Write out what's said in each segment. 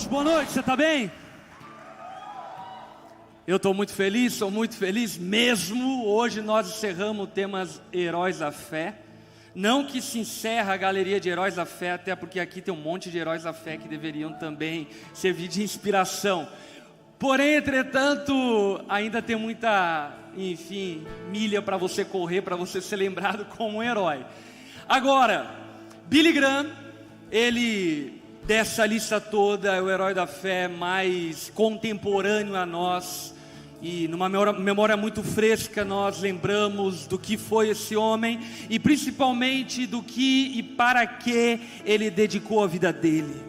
Boa noite, você está bem? Eu estou muito feliz, sou muito feliz mesmo. Hoje nós encerramos o tema Heróis da Fé. Não que se encerra a galeria de Heróis da Fé, até porque aqui tem um monte de Heróis da Fé que deveriam também servir de inspiração. Porém, entretanto, ainda tem muita, milha para você correr, para você ser lembrado como um herói. Agora, Billy Graham, ele, dessa lista toda, é o herói da fé mais contemporâneo a nós. E numa memória muito fresca nós lembramos do que foi esse homem e principalmente do que e para que ele dedicou a vida dele.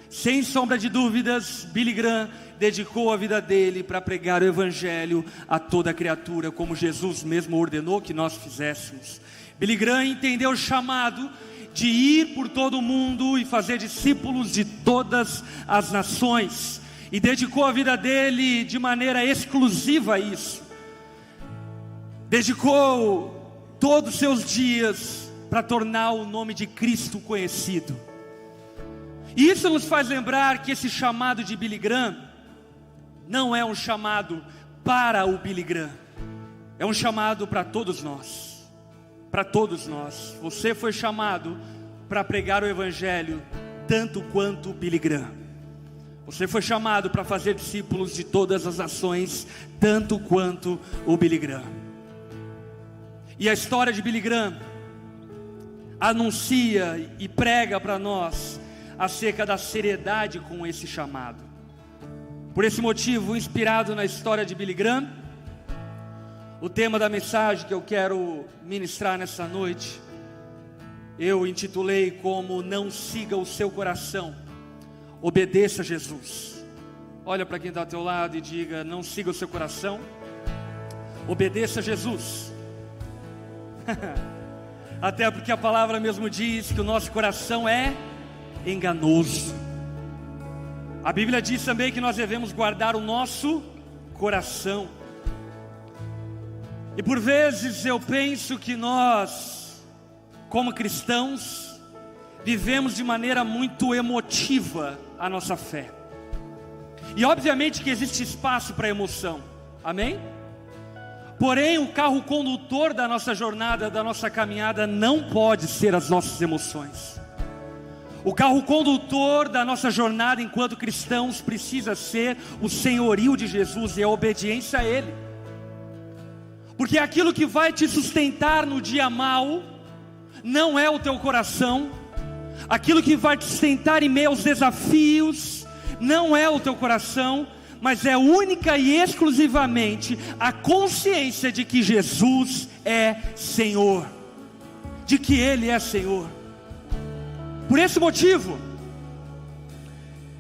Sem sombra de dúvidas, Billy Graham dedicou a vida dele para pregar o evangelho a toda criatura, como Jesus mesmo ordenou que nós fizéssemos. Billy Graham entendeu o chamado de ir por todo o mundo e fazer discípulos de todas as nações. E dedicou a vida dele de maneira exclusiva a isso. Dedicou todos os seus dias para tornar o nome de Cristo conhecido. E isso nos faz lembrar que esse chamado de Billy Graham não é um chamado para o Billy Graham. É um chamado para todos nós. Para todos nós. Você foi chamado para pregar o evangelho tanto quanto Billy Graham. Você foi chamado para fazer discípulos de todas as nações, tanto quanto o Billy Graham. E a história de Billy Graham anuncia e prega para nós acerca da seriedade com esse chamado. Por esse motivo, inspirado na história de Billy Graham, o tema da mensagem que eu quero ministrar nessa noite, eu intitulei como Não Siga o Seu Coração, Obedeça a Jesus. Olha para quem está ao teu lado e diga: não siga o seu coração, obedeça a Jesus. Até porque a palavra mesmo diz que o nosso coração é enganoso. A Bíblia diz também que nós devemos guardar o nosso coração. E por vezes eu penso que nós, como cristãos, vivemos de maneira muito emotiva a nossa fé. E obviamente que existe espaço para emoção, amém? Porém, o carro condutor da nossa jornada, da nossa caminhada, não pode ser as nossas emoções. O carro condutor da nossa jornada enquanto cristãos precisa ser o senhorio de Jesus e a obediência a Ele. Porque aquilo que vai te sustentar no dia mau não é o teu coração. Aquilo que vai te sustentar em meio aos desafios não é o teu coração, mas é única e exclusivamente a consciência de que Jesus é Senhor, de que Ele é Senhor. Por esse motivo,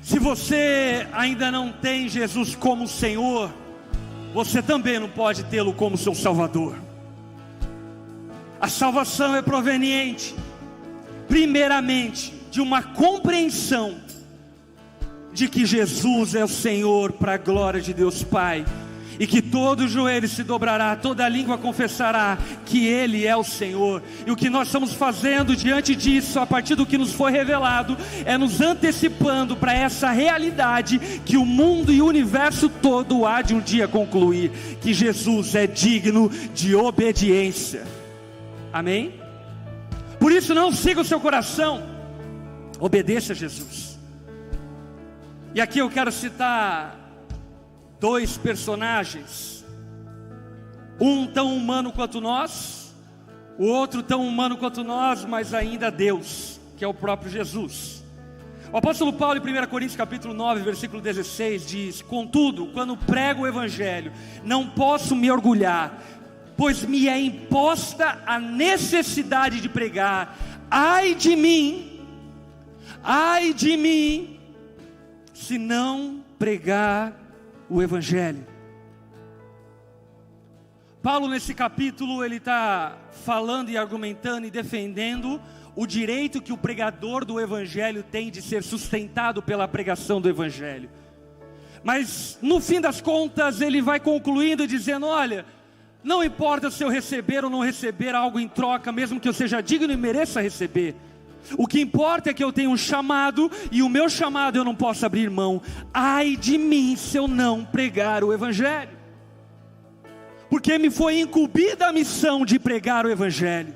se você ainda não tem Jesus como Senhor, você também não pode tê-lo como seu Salvador. A salvação é proveniente primeiramente de uma compreensão de que Jesus é o Senhor, para a glória de Deus Pai, e que todo joelho se dobrará, toda língua confessará que Ele é o Senhor. E o que nós estamos fazendo diante disso, a partir do que nos foi revelado, é nos antecipando para essa realidade que o mundo e o universo todo há de um dia concluir, que Jesus é digno de obediência. Amém? Por isso, não siga o seu coração, obedeça a Jesus. E aqui eu quero citar dois personagens, um tão humano quanto nós, o outro tão humano quanto nós, mas ainda Deus, que é o próprio Jesus. O apóstolo Paulo, em 1 Coríntios capítulo 9, versículo 16, diz: contudo, quando prego o evangelho, não posso me orgulhar, pois me é imposta a necessidade de pregar. Ai de mim, se não pregar o evangelho. Paulo, nesse capítulo, ele está falando e argumentando e defendendo o direito que o pregador do evangelho tem de ser sustentado pela pregação do evangelho. Mas no fim das contas ele vai concluindo dizendo: olha, não importa se eu receber ou não receber algo em troca, mesmo que eu seja digno e mereça receber, O que importa é que eu tenho um chamado, e o meu chamado eu não posso abrir mão. Ai de mim se eu não pregar o Evangelho, porque me foi incumbida a missão de pregar o Evangelho,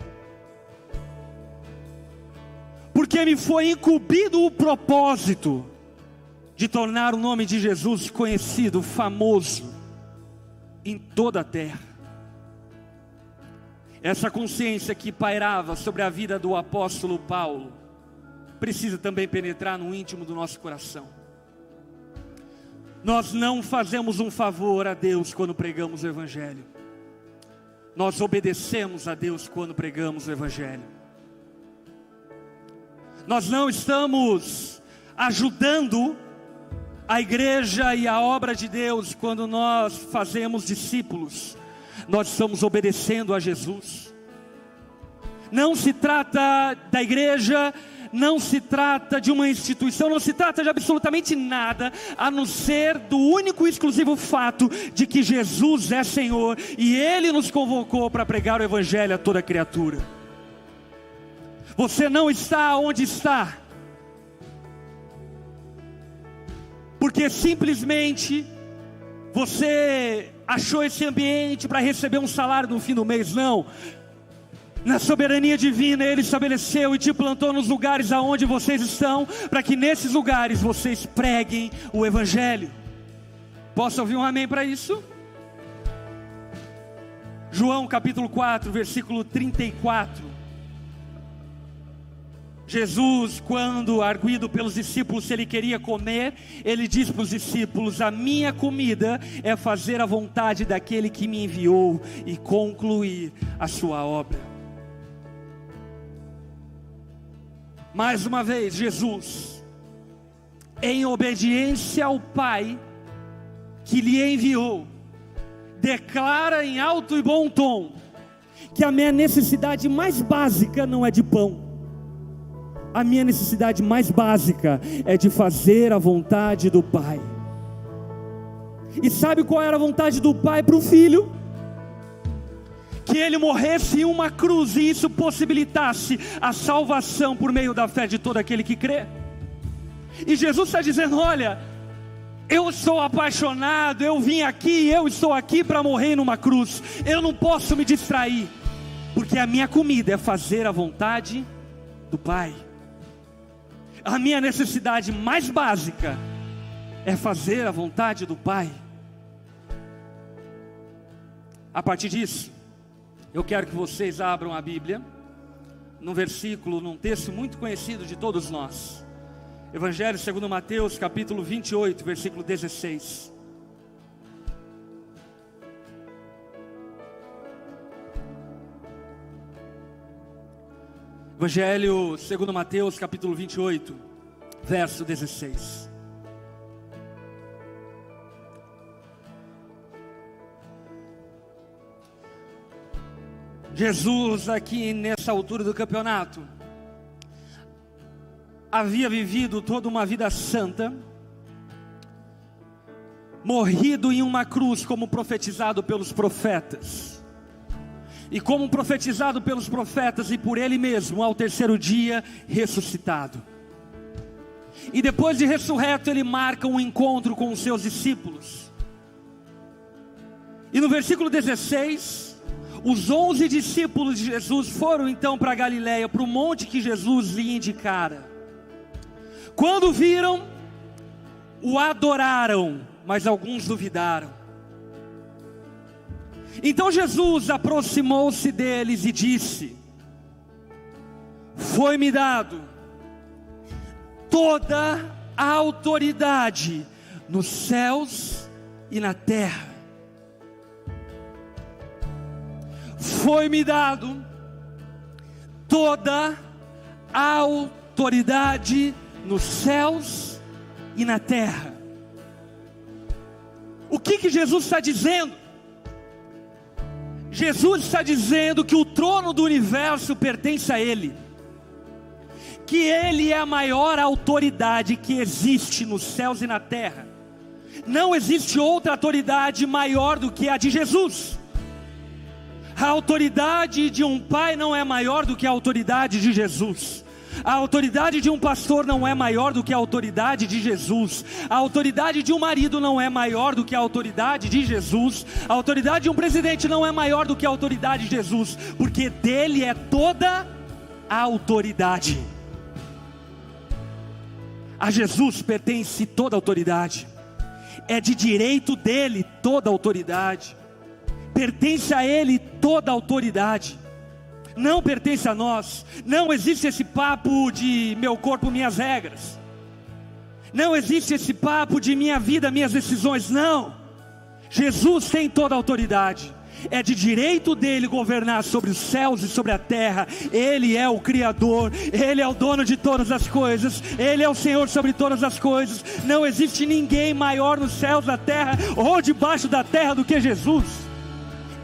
porque me foi incumbido o propósito de tornar o nome de Jesus conhecido, famoso em toda a terra. Essa consciência que pairava sobre a vida do apóstolo Paulo precisa também penetrar no íntimo do nosso coração. Nós não fazemos um favor a Deus quando pregamos o Evangelho. Nós obedecemos a Deus quando pregamos o Evangelho. Nós não estamos ajudando a igreja e a obra de Deus quando nós fazemos discípulos. Nós estamos obedecendo a Jesus. Não se trata da igreja, não se trata de uma instituição, não se trata de absolutamente nada, a não ser do único e exclusivo fato de que Jesus é Senhor, e Ele nos convocou para pregar o Evangelho a toda criatura. Você não está onde está porque simplesmente você achou esse ambiente para receber um salário no fim do mês. Não. Na soberania divina Ele estabeleceu e te plantou nos lugares aonde vocês estão, para que nesses lugares vocês preguem o Evangelho. Posso ouvir um amém para isso? João capítulo 4, versículo 34. Jesus, quando arguido pelos discípulos se Ele queria comer, Ele diz para os discípulos: a minha comida é fazer a vontade daquele que me enviou e concluir a sua obra. Mais uma vez, Jesus, em obediência ao Pai que lhe enviou, declara em alto e bom tom que a minha necessidade mais básica não é de pão. A minha necessidade mais básica é de fazer a vontade do Pai. E sabe qual era a vontade do Pai para o Filho? Que Ele morresse em uma cruz e isso possibilitasse a salvação por meio da fé de todo aquele que crê. E Jesus está dizendo: olha, eu sou apaixonado, eu vim aqui, eu estou aqui para morrer numa cruz. Eu não posso me distrair, porque a minha comida é fazer a vontade do Pai. A minha necessidade mais básica é fazer a vontade do Pai. A partir disso, eu quero que vocês abram a Bíblia num versículo, num texto muito conhecido de todos nós. Evangelho segundo Mateus, capítulo 28, versículo 16. Evangelho segundo Mateus, capítulo 28, verso 16. Jesus, aqui nessa altura do campeonato, havia vivido toda uma vida santa, morrido em uma cruz como profetizado pelos profetas. E como profetizado pelos profetas e por Ele mesmo, ao terceiro dia ressuscitado. E depois de ressurreto, Ele marca um encontro com os seus discípulos. E no versículo 16, os 11 discípulos de Jesus foram então para Galileia, para o monte que Jesus lhe indicara. Quando viram, o adoraram, mas alguns duvidaram. Então Jesus aproximou-se deles e disse: foi-me dado toda a autoridade nos céus e na terra. Foi-me dado toda a autoridade nos céus e na terra. O que Jesus está dizendo? Jesus está dizendo que o trono do universo pertence a Ele, que Ele é a maior autoridade que existe nos céus e na terra. Não existe outra autoridade maior do que a de Jesus. A autoridade de um pai não é maior do que a autoridade de Jesus. A autoridade de um pastor não é maior do que a autoridade de Jesus. A autoridade de um marido não é maior do que a autoridade de Jesus. A autoridade de um presidente não é maior do que a autoridade de Jesus, porque dele é toda a autoridade. A Jesus pertence toda a autoridade. É de direito dele toda a autoridade. Pertence a ele toda a autoridade. Não pertence a nós. Não existe esse papo de meu corpo, minhas regras. Não existe esse papo de minha vida, minhas decisões. Não. Jesus tem toda a autoridade. É de direito dele governar sobre os céus e sobre a terra. Ele é o Criador. Ele é o dono de todas as coisas. Ele é o Senhor sobre todas as coisas. Não existe ninguém maior nos céus, na terra ou debaixo da terra do que Jesus.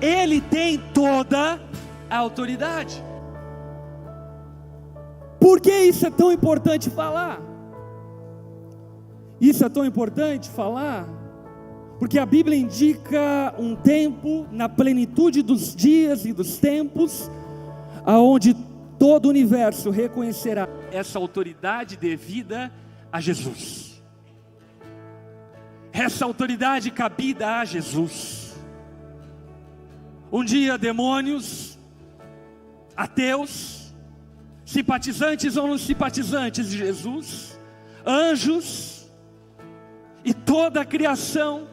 Ele tem toda a autoridade. Por que isso é tão importante falar? Isso é tão importante falar porque a Bíblia indica um tempo na plenitude dos dias e dos tempos, aonde todo o universo reconhecerá essa autoridade devida a Jesus. Essa autoridade cabida a Jesus. Um dia demônios, ateus, simpatizantes ou não simpatizantes de Jesus, anjos e toda a criação,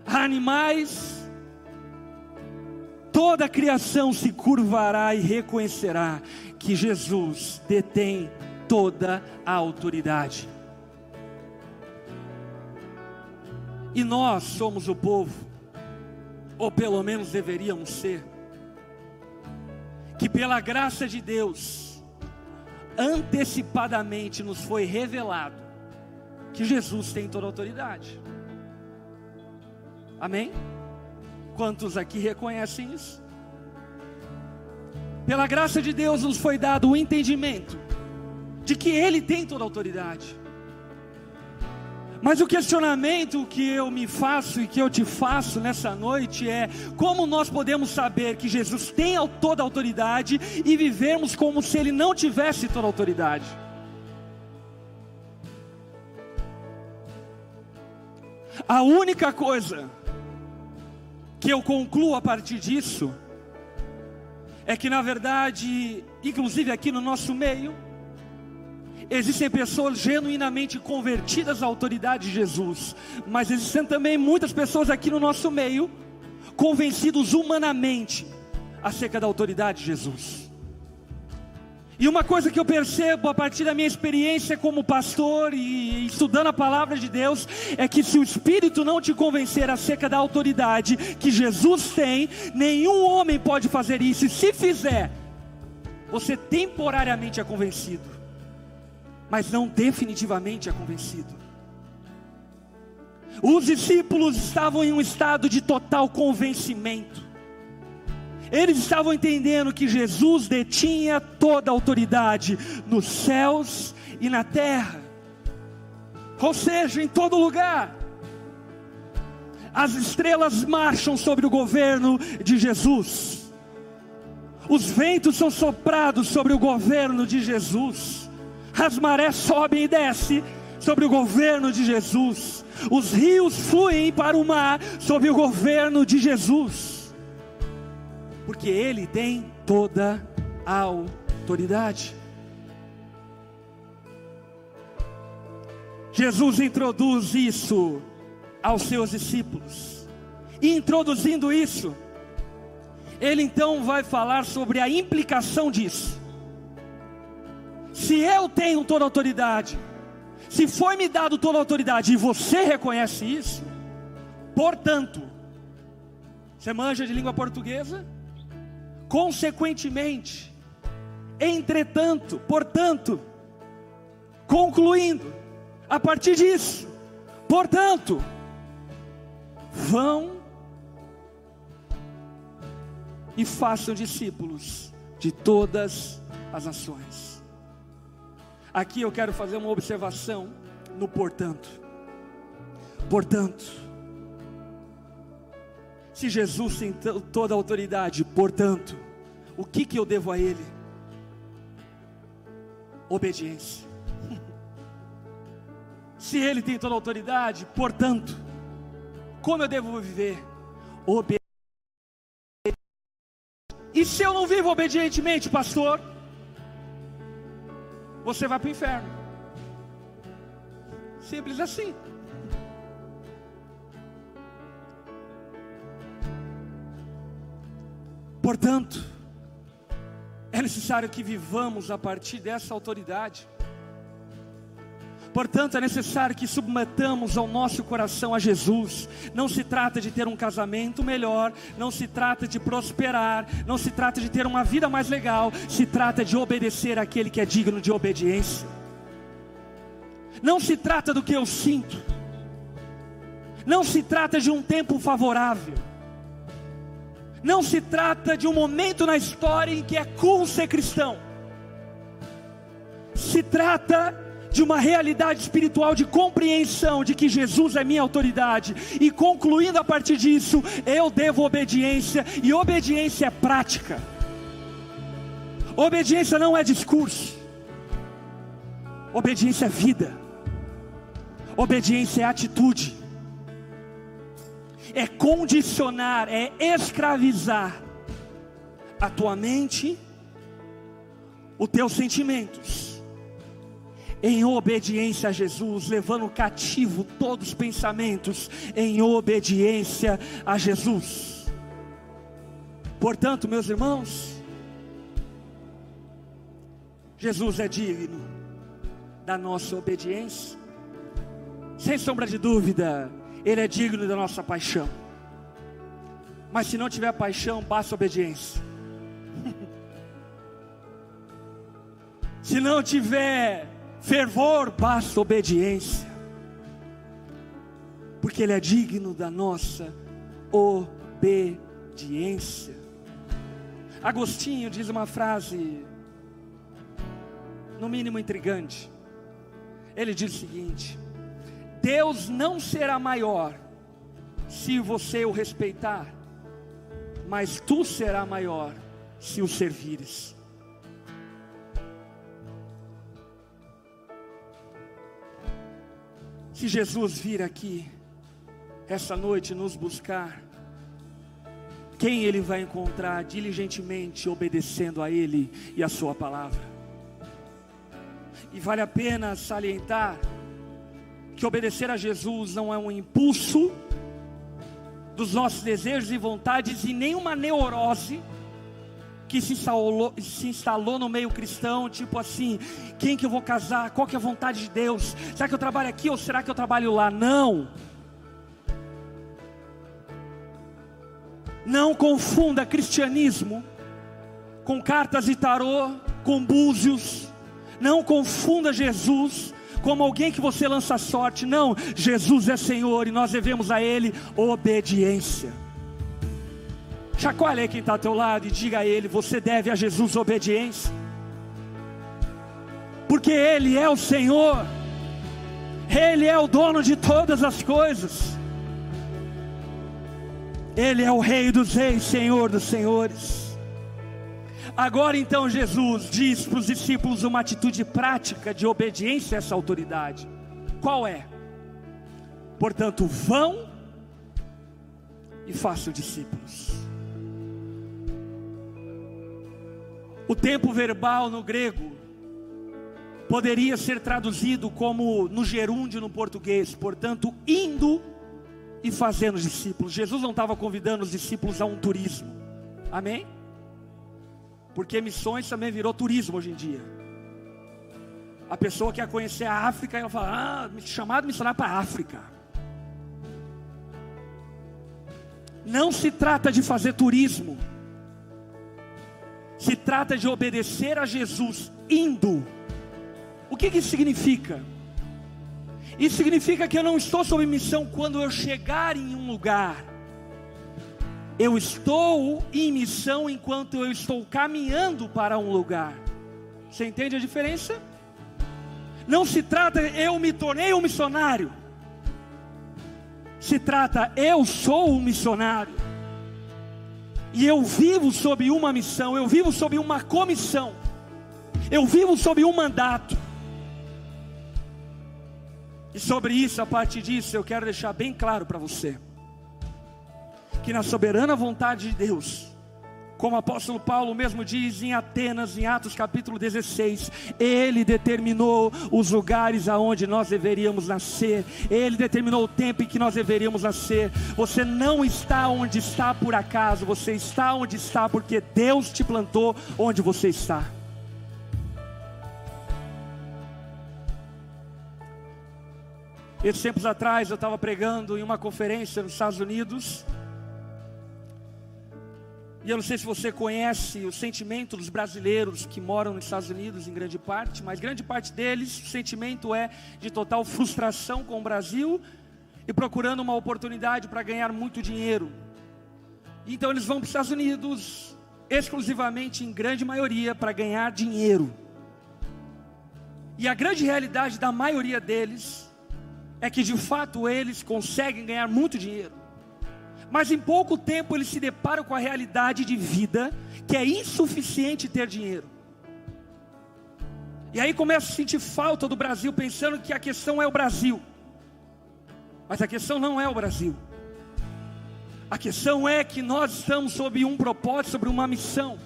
animais, toda a criação se curvará e reconhecerá que Jesus detém toda a autoridade. E nós somos o povo, ou pelo menos deveríamos ser, que pela graça de Deus, antecipadamente nos foi revelado que Jesus tem toda a autoridade. Amém? Quantos aqui reconhecem isso? Pela graça de Deus nos foi dado o entendimento de que Ele tem toda a autoridade. Mas o questionamento que eu me faço e que eu te faço nessa noite é: como nós podemos saber que Jesus tem toda a autoridade e vivermos como se Ele não tivesse toda a autoridade? A única coisa que eu concluo a partir disso é que, na verdade, inclusive aqui no nosso meio, existem pessoas genuinamente convertidas à autoridade de Jesus, mas existem também muitas pessoas aqui no nosso meio convencidos humanamente acerca da autoridade de Jesus. E uma coisa que eu percebo a partir da minha experiência como pastor e estudando a palavra de Deus, é que se o Espírito não te convencer acerca da autoridade que Jesus tem, nenhum homem pode fazer isso. E se fizer, você temporariamente é convencido, mas não definitivamente é convencido. Os discípulos estavam em um estado de total convencimento. Eles estavam entendendo que Jesus detinha toda a autoridade nos céus e na terra, ou seja, em todo lugar. As estrelas marcham sobre o governo de Jesus, os ventos são soprados sobre o governo de Jesus, as marés sobem e descem sobre o governo de Jesus, os rios fluem para o mar sob o governo de Jesus, porque Ele tem toda a autoridade. Jesus introduz isso aos seus discípulos, e introduzindo isso, Ele então vai falar sobre a implicação disso. Se eu tenho toda a autoridade, se foi me dado toda a autoridade, e você reconhece isso, portanto, você manja de língua portuguesa? Consequentemente, entretanto, portanto, concluindo, a partir disso, portanto, vão e façam discípulos de todas as nações. Aqui eu quero fazer uma observação no portanto. Portanto, se Jesus tem toda a autoridade, portanto, o que eu devo a Ele? obediência. Se Ele tem toda a autoridade, portanto, como eu devo viver? Obediência. E se eu não vivo obedientemente, pastor? Você vai para o inferno. Simples assim. Portanto, é necessário que vivamos a partir dessa autoridade. Portanto, é necessário que submetamos ao nosso coração a Jesus. Não se trata de ter um casamento melhor, não se trata de prosperar, não se trata de ter uma vida mais legal, se trata de obedecer àquele que é digno de obediência. Não se trata do que eu sinto, não se trata de um tempo favorável, não se trata de um momento na história em que é cool ser cristão. Se trata de uma realidade espiritual de compreensão de que Jesus é minha autoridade, e concluindo a partir disso, eu devo obediência, e obediência é prática. Obediência não é discurso, obediência é vida, obediência é atitude, é condicionar, é escravizar a tua mente, os teus sentimentos, em obediência a Jesus, levando cativo todos os pensamentos, em obediência a Jesus. Portanto, meus irmãos, Jesus é digno da nossa obediência, sem sombra de dúvida. Ele é digno da nossa paixão. Mas se não tiver paixão, basta obediência. Se não tiver fervor, basta obediência. Porque Ele é digno da nossa obediência. Agostinho diz uma frase, no mínimo intrigante. Ele diz o seguinte: Deus não será maior se você o respeitar, mas tu será maior se o servires. Se Jesus vir aqui essa noite nos buscar, quem Ele vai encontrar diligentemente obedecendo a Ele e a sua palavra? E vale a pena salientar que obedecer a Jesus não é um impulso dos nossos desejos e vontades, e nem uma neurose que se instalou no meio cristão, tipo assim, quem que eu vou casar, qual que é a vontade de Deus, será que eu trabalho aqui ou será que eu trabalho lá? Não confunda cristianismo com cartas de tarô, com búzios. Não confunda Jesus como alguém que você lança sorte. Não, Jesus é Senhor e nós devemos a Ele obediência. Chacoalhe aí quem está ao teu lado e diga a ele: você deve a Jesus obediência, porque Ele é o Senhor, Ele é o dono de todas as coisas, Ele é o Rei dos reis, Senhor dos senhores. Agora então Jesus diz para os discípulos uma atitude prática de obediência a essa autoridade. Qual é? Portanto, vão e façam discípulos. O tempo verbal no grego poderia ser traduzido como no gerúndio no português, portanto, indo e fazendo discípulos. Jesus não estava convidando os discípulos a um turismo, amém? Porque missões também virou turismo hoje em dia. A pessoa quer conhecer a África e ela fala: chamado missionário para a África. Não se trata de fazer turismo, se trata de obedecer a Jesus indo. O que isso significa? Isso significa que eu não estou sob missão quando eu chegar em um lugar. Eu estou em missão enquanto eu estou caminhando para um lugar. Você entende a diferença? Não se trata eu me tornei um missionário. Se trata eu sou um missionário. E eu vivo sob uma missão, eu vivo sob uma comissão. Eu vivo sob um mandato. E sobre isso, a partir disso, eu quero deixar bem claro para você, que na soberana vontade de Deus, como o apóstolo Paulo mesmo diz em Atenas, em Atos capítulo 16, Ele determinou os lugares aonde nós deveríamos nascer, Ele determinou o tempo em que nós deveríamos nascer. Você não está onde está por acaso, você está onde está porque Deus te plantou onde você está. Esses tempos atrás eu estava pregando em uma conferência nos Estados Unidos, e eu não sei se você conhece o sentimento dos brasileiros que moram nos Estados Unidos em grande parte, mas grande parte deles, o sentimento é de total frustração com o Brasil e procurando uma oportunidade para ganhar muito dinheiro. Então eles vão para os Estados Unidos exclusivamente, em grande maioria, para ganhar dinheiro. E a grande realidade da maioria deles é que de fato eles conseguem ganhar muito dinheiro, mas em pouco tempo eles se deparam com a realidade de vida que é insuficiente ter dinheiro. E aí começam a sentir falta do Brasil, pensando que a questão é o Brasil. Mas a questão não é o Brasil. A questão é que nós estamos sob um propósito, sobre uma missão.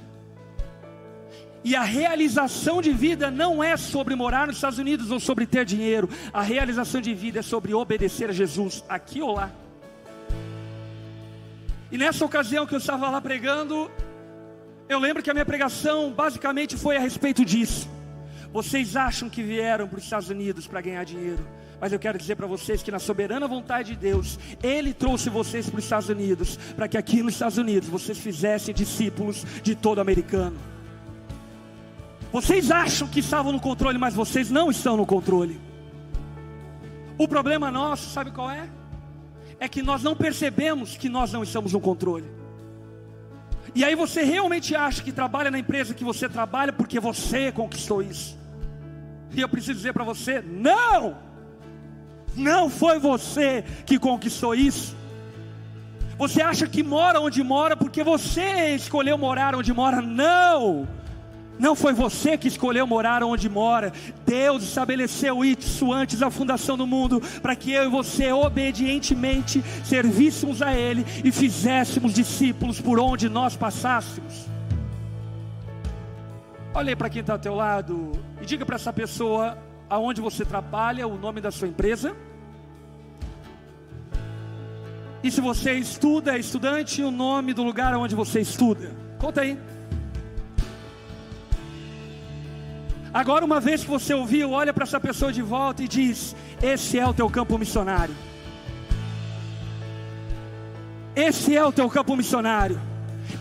E a realização de vida não é sobre morar nos Estados Unidos ou sobre ter dinheiro. A realização de vida é sobre obedecer a Jesus, aqui ou lá. E nessa ocasião que eu estava lá pregando, eu lembro que a minha pregação basicamente foi a respeito disso. Vocês acham que vieram para os Estados Unidos para ganhar dinheiro, mas eu quero dizer para vocês que na soberana vontade de Deus, Ele trouxe vocês para os Estados Unidos, para que aqui nos Estados Unidos vocês fizessem discípulos de todo americano. Vocês acham que estavam no controle, mas vocês não estão no controle. O problema nosso, sabe qual é? É que nós não percebemos que nós não estamos no controle. E aí você realmente acha que trabalha na empresa que você trabalha porque você conquistou isso. E eu preciso dizer para você, não! Não foi você que conquistou isso. Você acha que mora onde mora porque você escolheu morar onde mora. Não! Não foi você que escolheu morar onde mora. Deus estabeleceu isso antes da fundação do mundo, para que eu e você obedientemente servíssemos a Ele e fizéssemos discípulos por onde nós passássemos. Olhe para quem está ao teu lado e diga para essa pessoa aonde você trabalha, o nome da sua empresa. E se você estuda, é estudante, o nome do lugar onde você estuda. Conta aí. Agora, uma vez que você ouviu, olha para essa pessoa de volta e diz: esse é o teu campo missionário. Esse é o teu campo missionário.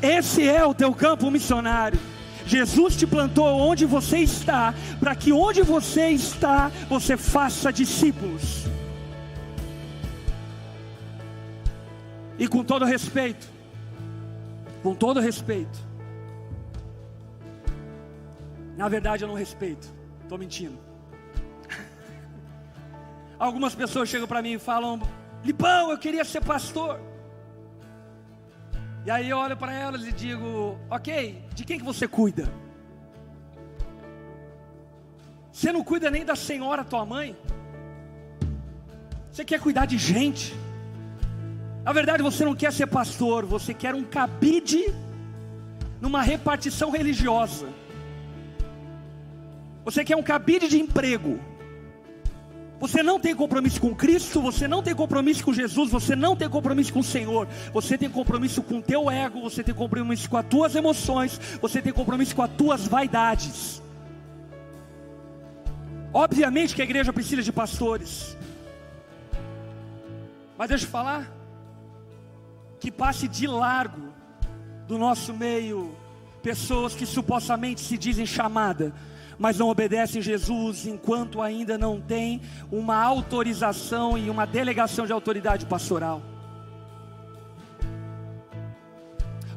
Esse é o teu campo missionário. Jesus te plantou onde você está, para que onde você está, você faça discípulos. E com todo respeito, na verdade eu não respeito, estou mentindo. Algumas pessoas chegam para mim e falam: Lipão, eu queria ser pastor. E aí eu olho para elas e digo: ok, de quem que você cuida? Você não cuida nem da senhora tua mãe? Você quer cuidar de gente? Na verdade você não quer ser pastor, você quer um cabide numa repartição religiosa. Você quer um cabide de emprego. Você não tem compromisso com Cristo, você não tem compromisso com Jesus, você não tem compromisso com o Senhor. Você tem compromisso com o teu ego, você tem compromisso com as tuas emoções, você tem compromisso com as tuas vaidades. Obviamente que a igreja precisa de pastores, mas deixa eu falar, que passe de largo do nosso meio pessoas que supostamente se dizem chamada, mas não obedecem Jesus enquanto ainda não tem uma autorização e uma delegação de autoridade pastoral.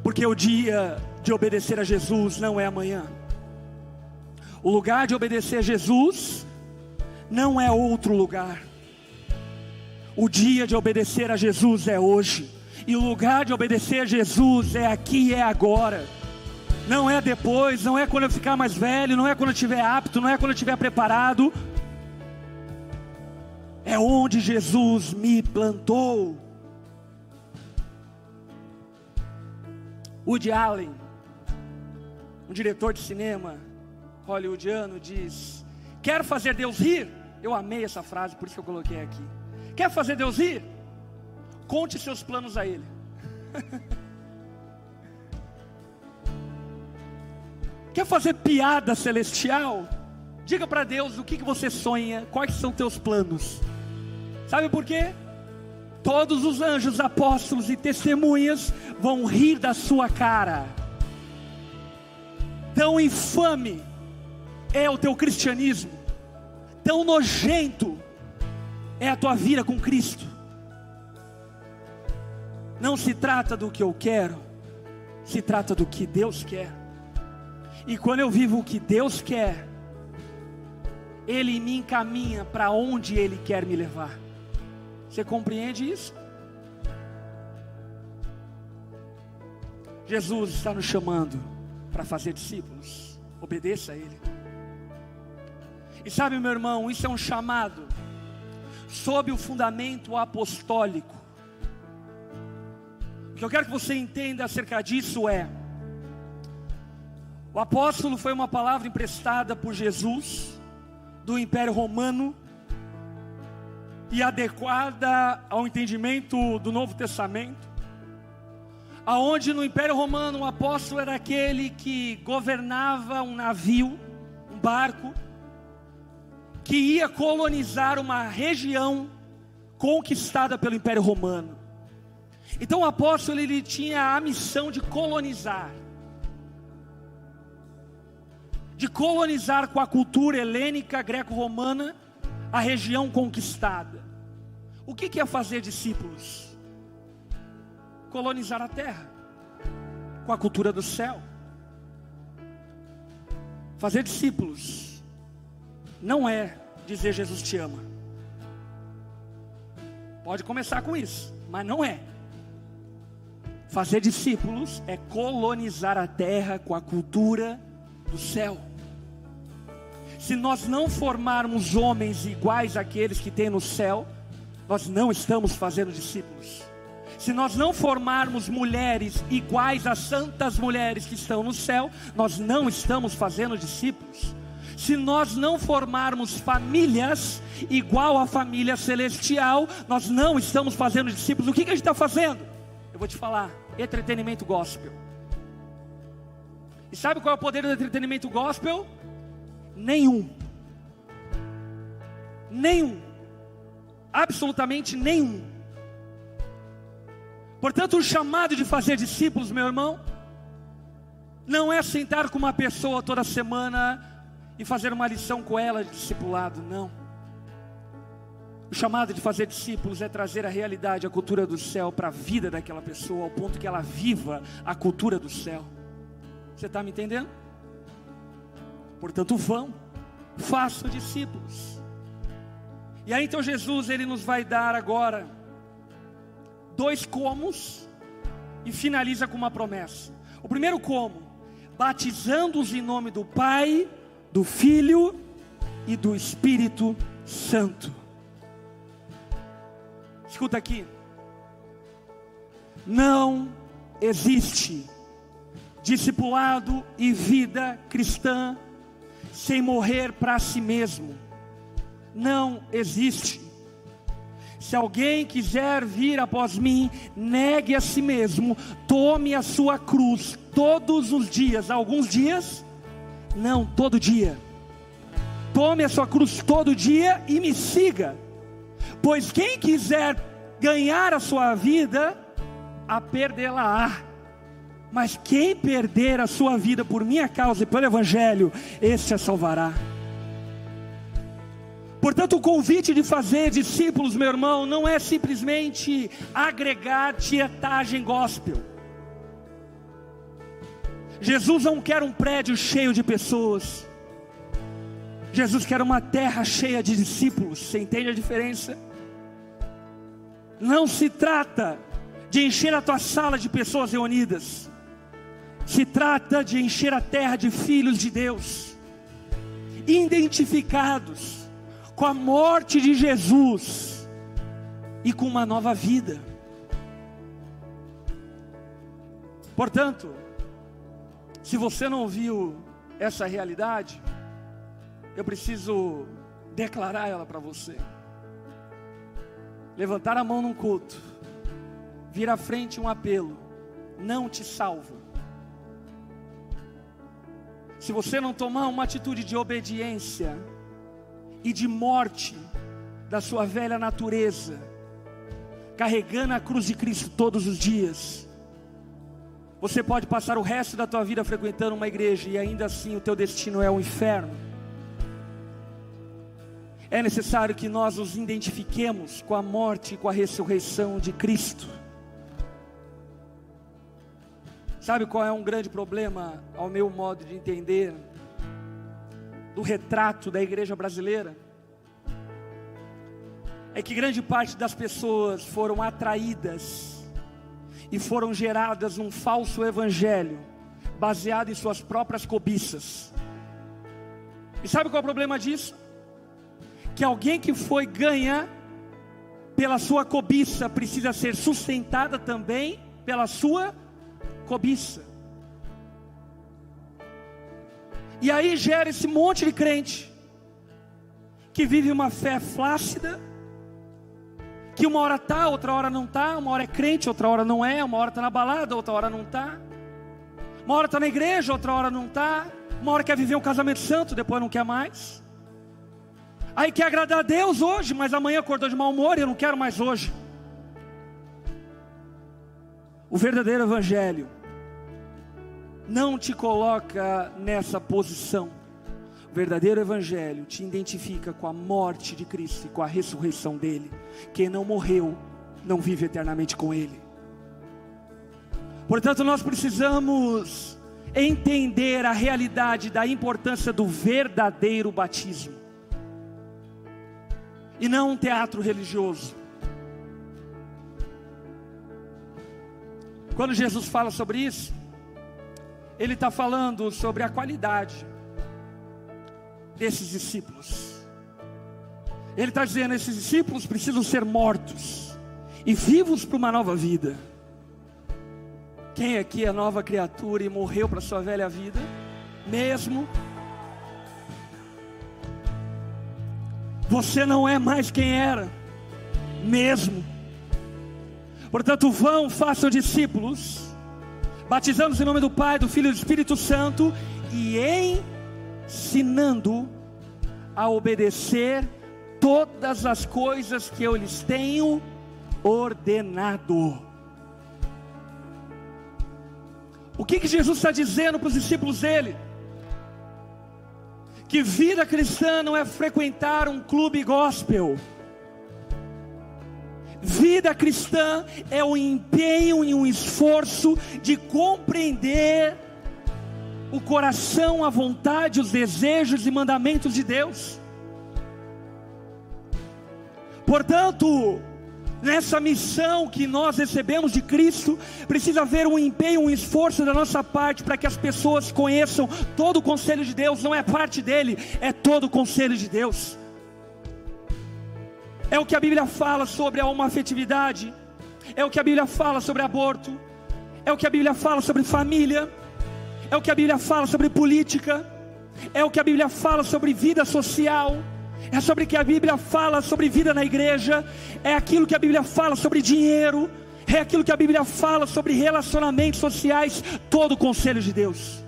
Porque o dia de obedecer a Jesus não é amanhã. O lugar de obedecer a Jesus não é outro lugar. O dia de obedecer a Jesus é hoje. E o lugar de obedecer a Jesus é aqui e é agora. não é depois, não é quando eu ficar mais velho, não é quando eu estiver apto, não é quando eu estiver preparado. É onde Jesus me plantou. Woody Allen, um diretor de cinema hollywoodiano, diz: quer fazer Deus rir? Eu amei essa frase, por isso que eu coloquei aqui. Quer fazer Deus rir? Conte seus planos a Ele. Quer fazer piada celestial? Diga para Deus o que você sonha, quais são teus planos. Sabe por quê? Todos os anjos, apóstolos e testemunhas vão rir da sua cara. Tão infame é o teu cristianismo, tão nojento é a tua vida com Cristo. Não se trata do que eu quero, se trata do que Deus quer. E quando eu vivo o que Deus quer, Ele me encaminha para onde Ele quer me levar. Você compreende isso? Jesus está nos chamando para fazer discípulos. Obedeça a Ele. E sabe, meu irmão, isso é um chamado sob o fundamento apostólico. O que eu quero que você entenda acerca disso é: o apóstolo foi uma palavra emprestada por Jesus do Império Romano e adequada ao entendimento do Novo Testamento, aonde no Império Romano o apóstolo era aquele que governava um navio, um barco, que ia colonizar uma região conquistada pelo Império Romano. Então o apóstolo, ele tinha a missão de colonizar com a cultura helênica, greco-romana, a região conquistada. O que é fazer discípulos? Colonizar a terra com a cultura do céu. Fazer discípulos não é dizer Jesus te ama. Pode começar com isso, mas não é. Fazer discípulos é colonizar a terra com a cultura do céu. Se nós não formarmos homens iguais àqueles que tem no céu, nós não estamos fazendo discípulos. Se nós não formarmos mulheres iguais às santas mulheres que estão no céu, nós não estamos fazendo discípulos. Se nós não formarmos famílias igual à família celestial, nós não estamos fazendo discípulos. O que a gente está fazendo? Eu vou te falar: entretenimento gospel. E sabe qual é o poder do entretenimento gospel? Nenhum. Absolutamente nenhum. Portanto, o chamado de fazer discípulos, meu irmão, não é sentar com uma pessoa toda semana e fazer uma lição com ela de discipulado, não. O chamado de fazer discípulos é trazer a realidade, a cultura do céu para a vida daquela pessoa, ao ponto que ela viva a cultura do céu. Você está me entendendo? Portanto, façam discípulos. E aí então Jesus, ele nos vai dar agora 2 comos e finaliza com uma promessa. O primeiro como: batizando-os em nome do Pai, do Filho e do Espírito Santo. Escuta aqui: não existe discipulado e vida cristã sem morrer para si mesmo. Não existe. Se alguém quiser vir após mim, negue a si mesmo, tome a sua cruz todos os dias. Alguns dias? Não, todo dia. Tome a sua cruz todo dia e me siga. Pois quem quiser ganhar a sua vida, a perdê-la-á. Mas quem perder a sua vida por minha causa e pelo Evangelho, esse a salvará. Portanto, o convite de fazer discípulos, meu irmão, não é simplesmente agregar tietagem gospel. Jesus não quer um prédio cheio de pessoas. Jesus quer uma terra cheia de discípulos. Você entende a diferença? Não se trata de encher a tua sala de pessoas reunidas. Se trata de encher a terra de filhos de Deus, identificados com a morte de Jesus e com uma nova vida. Portanto, se você não viu essa realidade, eu preciso declarar ela para você. Levantar a mão num culto, vir à frente um apelo, não te salva. Se você não tomar uma atitude de obediência e de morte da sua velha natureza, carregando a cruz de Cristo todos os dias, você pode passar o resto da tua vida frequentando uma igreja e ainda assim o teu destino é o inferno. É necessário que nós nos identifiquemos com a morte e com a ressurreição de Cristo. Sabe qual é um grande problema, ao meu modo de entender, do retrato da igreja brasileira? É que grande parte das pessoas foram atraídas e foram geradas num falso evangelho, baseado em suas próprias cobiças. E sabe qual é o problema disso? Que alguém que foi ganha pela sua cobiça, precisa ser sustentada também pela sua cobiça. E aí gera esse monte de crente, que vive uma fé flácida, que uma hora está, outra hora não está, uma hora é crente, outra hora não é, uma hora está na balada, outra hora não está, uma hora está na igreja, outra hora não está, uma hora quer viver um casamento santo, depois não quer mais, aí quer agradar a Deus hoje, mas amanhã acordou de mau humor e eu não quero mais hoje. O verdadeiro evangelho não te coloca nessa posição. O verdadeiro evangelho te identifica com a morte de Cristo e com a ressurreição dele. Quem não morreu, não vive eternamente com ele. Portanto, nós precisamos entender a realidade da importância do verdadeiro batismo, e não um teatro religioso. Quando Jesus fala sobre isso, Ele está falando sobre a qualidade desses discípulos. Ele está dizendo: esses discípulos precisam ser mortos e vivos para uma nova vida. Quem aqui é nova criatura e morreu para a sua velha vida? Mesmo? Você não é mais quem era, mesmo. Portanto, vão, façam discípulos, batizando-os em nome do Pai, do Filho e do Espírito Santo, e ensinando a obedecer todas as coisas que eu lhes tenho ordenado. O que Jesus está dizendo para os discípulos dele? Que vida cristã não é frequentar um clube gospel. Vida cristã é um empenho e um esforço de compreender o coração, a vontade, os desejos e mandamentos de Deus. Portanto, nessa missão que nós recebemos de Cristo, precisa haver um empenho, um esforço da nossa parte para que as pessoas conheçam todo o conselho de Deus. Não é parte dele, é todo o conselho de Deus. É o que a Bíblia fala sobre a homoafetividade, é o que a Bíblia fala sobre aborto, é o que a Bíblia fala sobre família, é o que a Bíblia fala sobre política, é o que a Bíblia fala sobre vida social, é sobre o que a Bíblia fala sobre vida na igreja, é aquilo que a Bíblia fala sobre dinheiro, é aquilo que a Bíblia fala sobre relacionamentos sociais. Todo o conselho de Deus,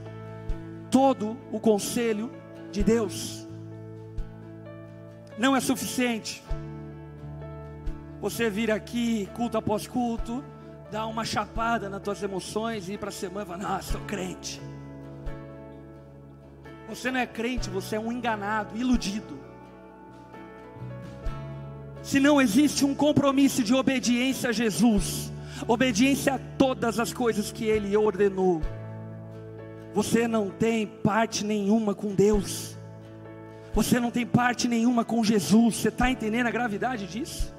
todo o conselho de Deus. Não é suficiente você vir aqui culto após culto, dar uma chapada nas tuas emoções e ir para a semana e falar: nossa, sou crente. Você não é crente, você é um enganado, iludido. Se não existe um compromisso de obediência a Jesus, obediência a todas as coisas que Ele ordenou, você não tem parte nenhuma com Deus, você não tem parte nenhuma com Jesus. Você está entendendo a gravidade disso?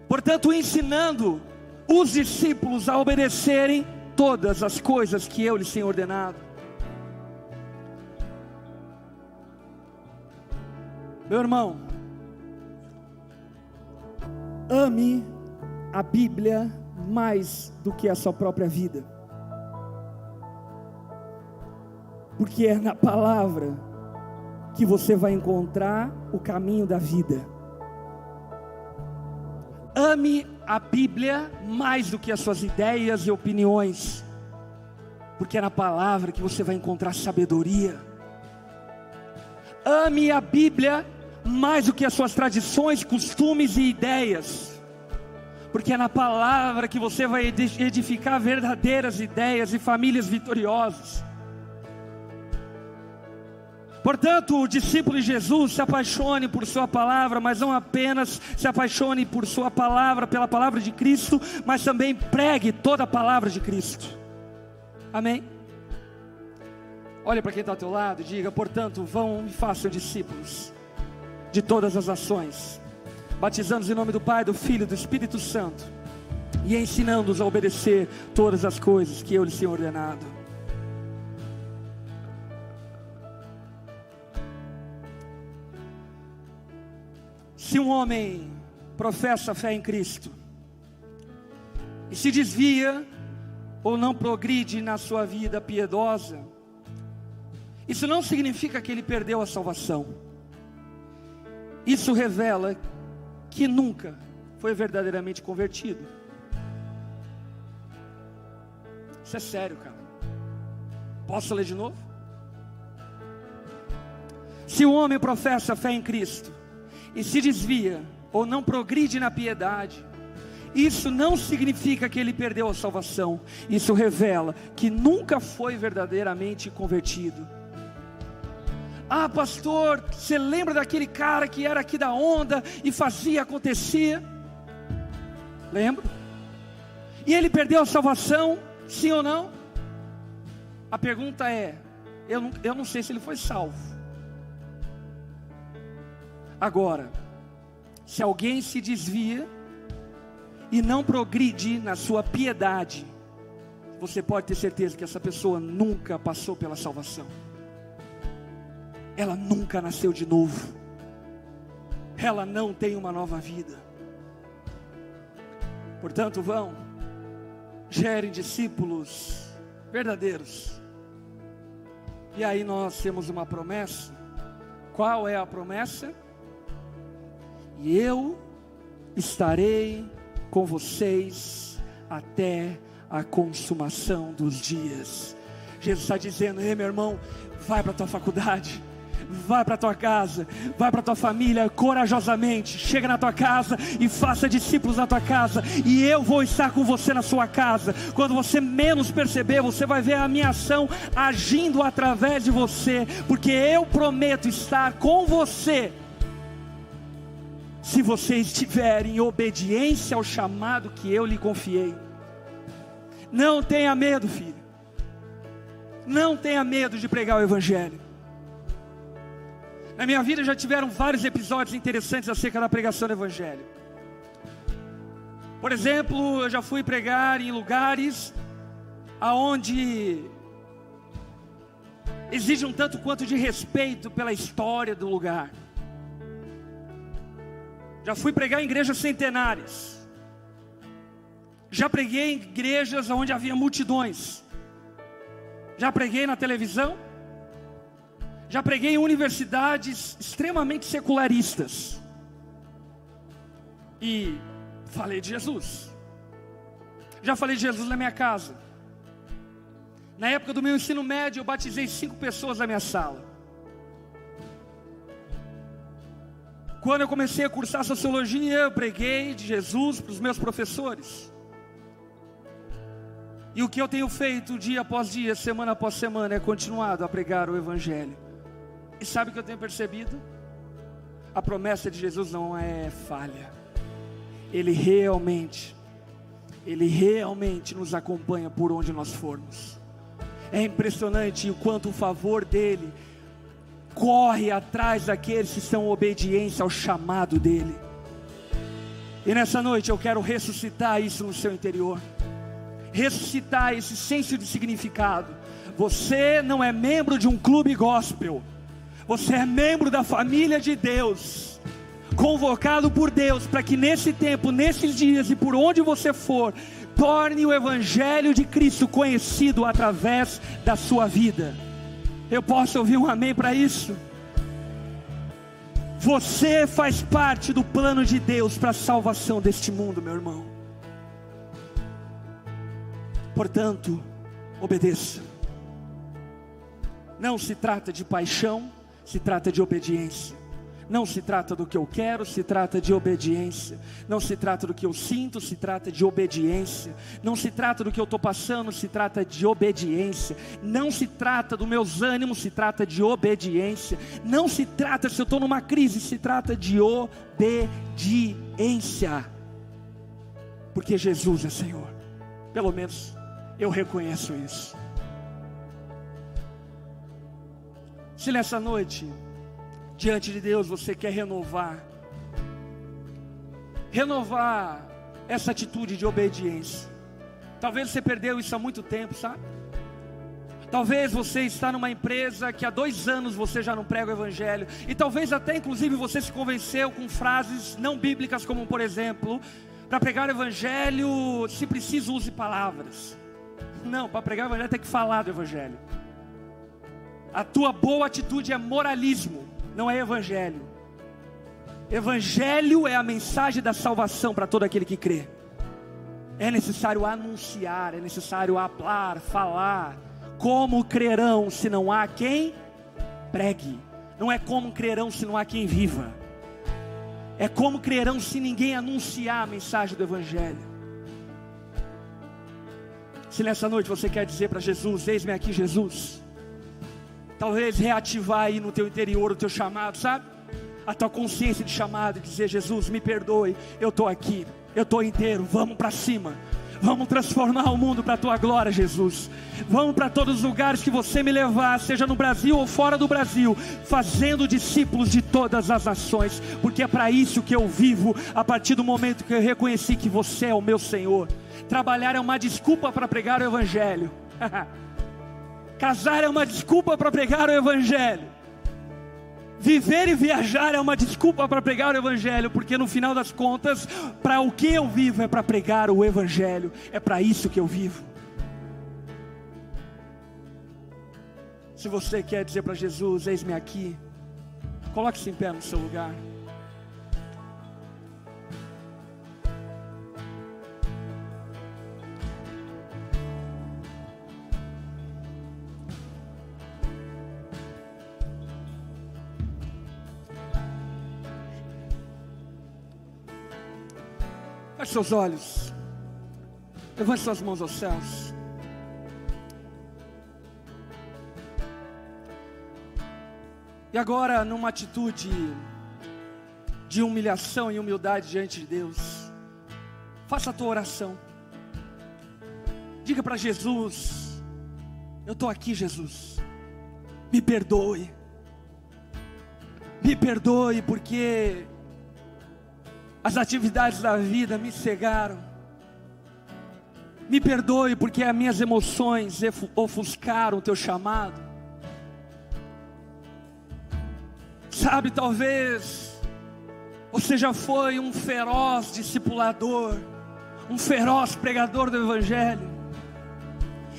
Portanto, ensinando os discípulos a obedecerem todas as coisas que eu lhes tenho ordenado. Meu irmão, ame a Bíblia mais do que a sua própria vida, porque é na palavra que você vai encontrar o caminho da vida. Ame a Bíblia mais do que as suas ideias e opiniões, porque é na palavra que você vai encontrar sabedoria. Ame a Bíblia mais do que as suas tradições, costumes e ideias, porque é na palavra que você vai edificar verdadeiras ideias e famílias vitoriosas. Portanto, o discípulo de Jesus se apaixone por sua palavra, mas não apenas se apaixone por sua palavra, pela palavra de Cristo, mas também pregue toda a palavra de Cristo. Amém? Olha para quem está ao teu lado e diga: portanto, vão e façam discípulos de todas as nações, batizando-os em nome do Pai, do Filho e do Espírito Santo, e ensinando-os a obedecer todas as coisas que eu lhes tenho ordenado. Se um homem professa a fé em Cristo e se desvia ou não progride na sua vida piedosa, isso não significa que ele perdeu a salvação. Isso revela que nunca foi verdadeiramente convertido. Isso é sério, cara. Posso ler de novo? Se um homem professa a fé em Cristo e se desvia ou não progride na piedade, isso não significa que ele perdeu a salvação. Isso revela que nunca foi verdadeiramente convertido. Ah, pastor, você lembra daquele cara que era aqui da onda e fazia, acontecia? Lembro. E ele perdeu a salvação, sim ou não? A pergunta é, eu não sei se ele foi salvo. Agora, se alguém se desvia e não progride na sua piedade, você pode ter certeza que essa pessoa nunca passou pela salvação. Ela nunca nasceu de novo. Ela não tem uma nova vida. Portanto, vão, gerem discípulos verdadeiros. E aí nós temos uma promessa. Qual é a promessa? E eu estarei com vocês até a consumação dos dias. Jesus está dizendo: ei, meu irmão, vai para a tua faculdade, vai para a tua casa, vai para a tua família corajosamente, chega na tua casa e faça discípulos na tua casa, e eu vou estar com você na sua casa. Quando você menos perceber, você vai ver a minha ação agindo através de você, porque eu prometo estar com você, se você estiver em obediência ao chamado que eu lhe confiei. Não tenha medo, filho, não tenha medo de pregar o Evangelho. Na minha vida já tiveram vários episódios interessantes acerca da pregação do Evangelho. Por exemplo, eu já fui pregar em lugares aonde exige um tanto quanto de respeito pela história do lugar. Já fui pregar em igrejas centenárias. Já preguei em igrejas onde havia multidões. Já preguei na televisão. Já preguei em universidades extremamente secularistas. E falei de Jesus. Já falei de Jesus na minha casa. Na época do meu ensino médio, eu batizei 5 pessoas na minha sala. Quando eu comecei a cursar sociologia, eu preguei de Jesus para os meus professores. E o que eu tenho feito dia após dia, semana após semana, é continuado a pregar o Evangelho. E sabe o que eu tenho percebido? A promessa de Jesus não é falha. Ele realmente nos acompanha por onde nós formos. É impressionante o quanto o favor dele corre atrás daqueles que estão em obediência ao chamado dele. E nessa noite eu quero ressuscitar isso no seu interior. ressuscitar esse senso de significado. Você não é membro de um clube gospel, você é membro da família de Deus, convocado por Deus para que nesse tempo, nesses dias e por onde você for, torne o Evangelho de Cristo conhecido através da sua vida. Eu posso ouvir um amém para isso? Você faz parte do plano de Deus para a salvação deste mundo, meu irmão. Portanto, obedeça. Não se trata de paixão, se trata de obediência. Não se trata do que eu quero, se trata de obediência. Não se trata do que eu sinto, se trata de obediência. Não se trata do que eu estou passando, se trata de obediência. Não se trata dos meus ânimos, se trata de obediência. Não se trata se eu estou numa crise, se trata de obediência. Porque Jesus é Senhor. Pelo menos eu reconheço isso. Se nessa noite, diante de Deus, você quer renovar essa atitude de obediência. Talvez você perdeu isso há muito tempo, sabe? Talvez você está numa empresa que há 2 anos você já não prega o Evangelho. E talvez até inclusive você se convenceu com frases não bíblicas, como por exemplo, para pregar o Evangelho, se preciso use palavras. Não, para pregar o Evangelho tem que falar do Evangelho. A tua boa atitude é moralismo, não é Evangelho. Evangelho é a mensagem da salvação para todo aquele que crê. É necessário anunciar, é necessário falar. Como crerão se não há quem pregue? Não é como crerão se não há quem viva. É como crerão se ninguém anunciar a mensagem do Evangelho. Se nessa noite você quer dizer para Jesus: eis-me aqui, Jesus. Talvez reativar aí no teu interior o teu chamado, sabe? A tua consciência de chamado, e dizer: Jesus, me perdoe, eu estou aqui, eu estou inteiro, vamos para cima. Vamos transformar o mundo para a tua glória, Jesus. Vamos para todos os lugares que você me levar, seja no Brasil ou fora do Brasil, fazendo discípulos de todas as nações, porque é para isso que eu vivo, a partir do momento que eu reconheci que você é o meu Senhor. Trabalhar é uma desculpa para pregar o Evangelho. Casar é uma desculpa para pregar o Evangelho. Viver e viajar é uma desculpa para pregar o Evangelho, porque no final das contas, para o que eu vivo é para pregar o Evangelho. É para isso que eu vivo. Se você quer dizer para Jesus: eis-me aqui, coloque-se em pé no seu lugar. Feche seus olhos, levante suas mãos aos céus. E agora, numa atitude de humilhação e humildade diante de Deus, faça a tua oração. Diga para Jesus: eu estou aqui, Jesus, me perdoe. Me perdoe porque as atividades da vida me cegaram. Me perdoe porque as minhas emoções ofuscaram o teu chamado. Sabe, talvez você já foi um feroz discipulador, um feroz pregador do Evangelho,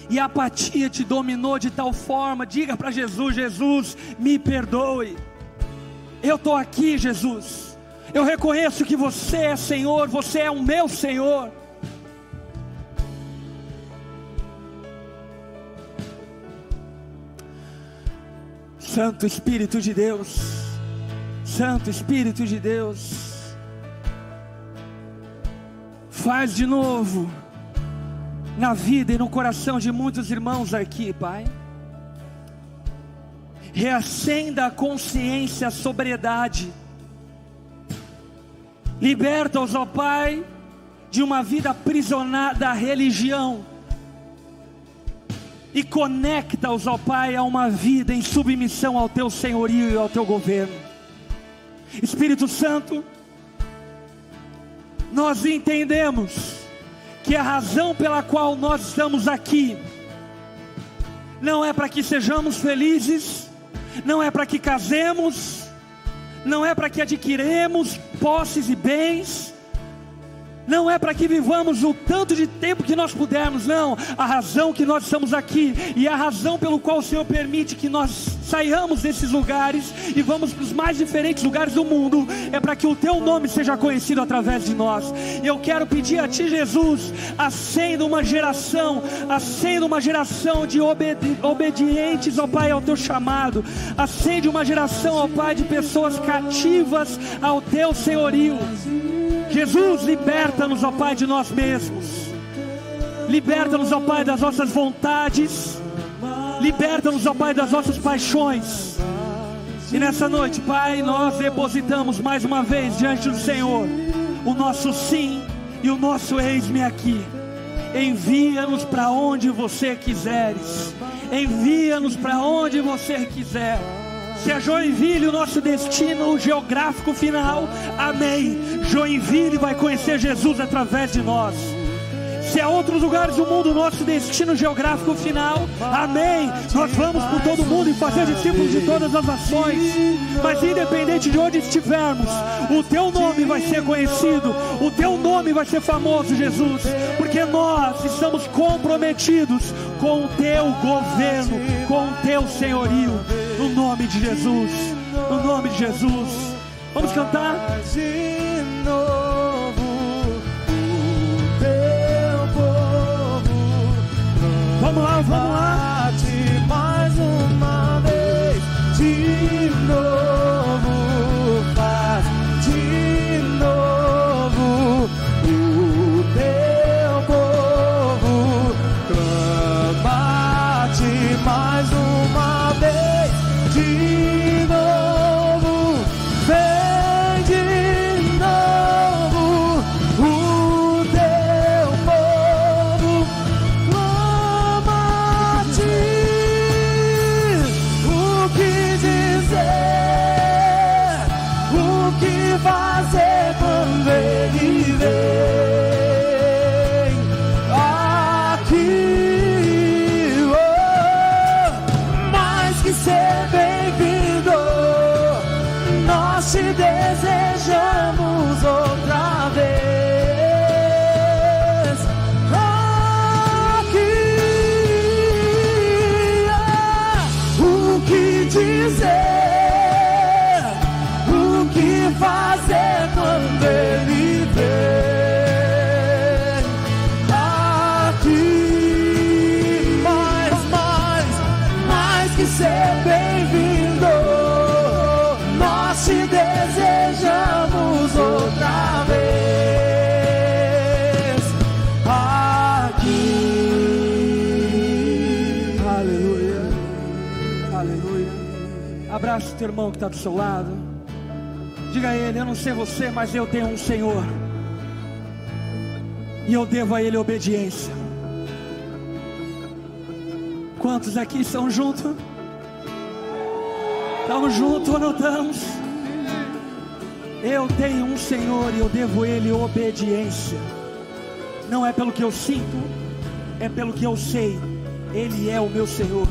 e a apatia te dominou de tal forma. Diga para Jesus: Jesus, me perdoe. Eu estou aqui, Jesus. Eu reconheço que você é Senhor, você é o meu Senhor. Santo Espírito de Deus, Santo Espírito de Deus, faz de novo na vida e no coração de muitos irmãos aqui, Pai. Reacenda a consciência, a sobriedade. Liberta-os, ó Pai, de uma vida aprisionada à religião, e conecta-os, ó Pai, a uma vida em submissão ao teu senhorio e ao teu governo. Espírito Santo, nós entendemos que a razão pela qual nós estamos aqui não é para que sejamos felizes, não é para que casemos, não é para que adquiremos posses e bens, não é para que vivamos o tanto de tempo que nós pudermos, não. A razão que nós estamos aqui, e a razão pelo qual o Senhor permite que nós saiamos desses lugares e vamos para os mais diferentes lugares do mundo, é para que o Teu nome seja conhecido através de nós. E eu quero pedir a Ti, Jesus, acenda uma geração de obedientes, ó Pai, ao Teu chamado. Acende uma geração, ó Pai, de pessoas cativas ao Teu senhorio. Jesus, liberta-nos, ó Pai, de nós mesmos. Liberta-nos, ó Pai, das nossas vontades. Liberta-nos, ó Pai, das nossas paixões. E nessa noite, Pai, nós depositamos mais uma vez diante do Senhor o nosso sim e o nosso eis-me aqui. Envia-nos para onde você quiseres. Envia-nos para onde você quiser. Se é Joinville o nosso destino geográfico final, amém. Joinville vai conhecer Jesus através de nós. Se é outros lugares do mundo o nosso destino geográfico final, amém. Nós vamos por todo mundo e fazer discípulos de todas as nações. Mas independente de onde estivermos, o Teu nome vai ser conhecido, o Teu nome vai ser famoso, Jesus, porque nós estamos comprometidos com o Teu governo, com o Teu senhorio. No nome de Jesus, no nome de Jesus. Vamos cantar? De novo, o Teu povo. Vamos lá, vamos lá. Mais uma vez, de novo, faz de novo o Teu povo. Clama-te mais uma vez. De novo, vem de novo o Teu povo. Clama-te, o que dizer, o que fazer quando Ele vem aqui. Oh, mais que ser bem-vindo, nós te desejamos outra vez aqui. O que dizer, o que fazer quando Ele vem aqui. Mais que ser bem-vindo, nós te desejamos outra vez aqui. Aleluia, aleluia. Abraça o teu irmão que está do seu lado. Diga a ele: eu não sei você, mas eu tenho um Senhor, e eu devo a Ele obediência. Quantos aqui estão juntos? Estamos juntos ou não estamos? Eu tenho um Senhor e eu devo a Ele obediência. Não é pelo que eu sinto, é pelo que eu sei. Ele é o meu Senhor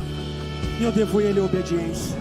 e eu devo a Ele obediência.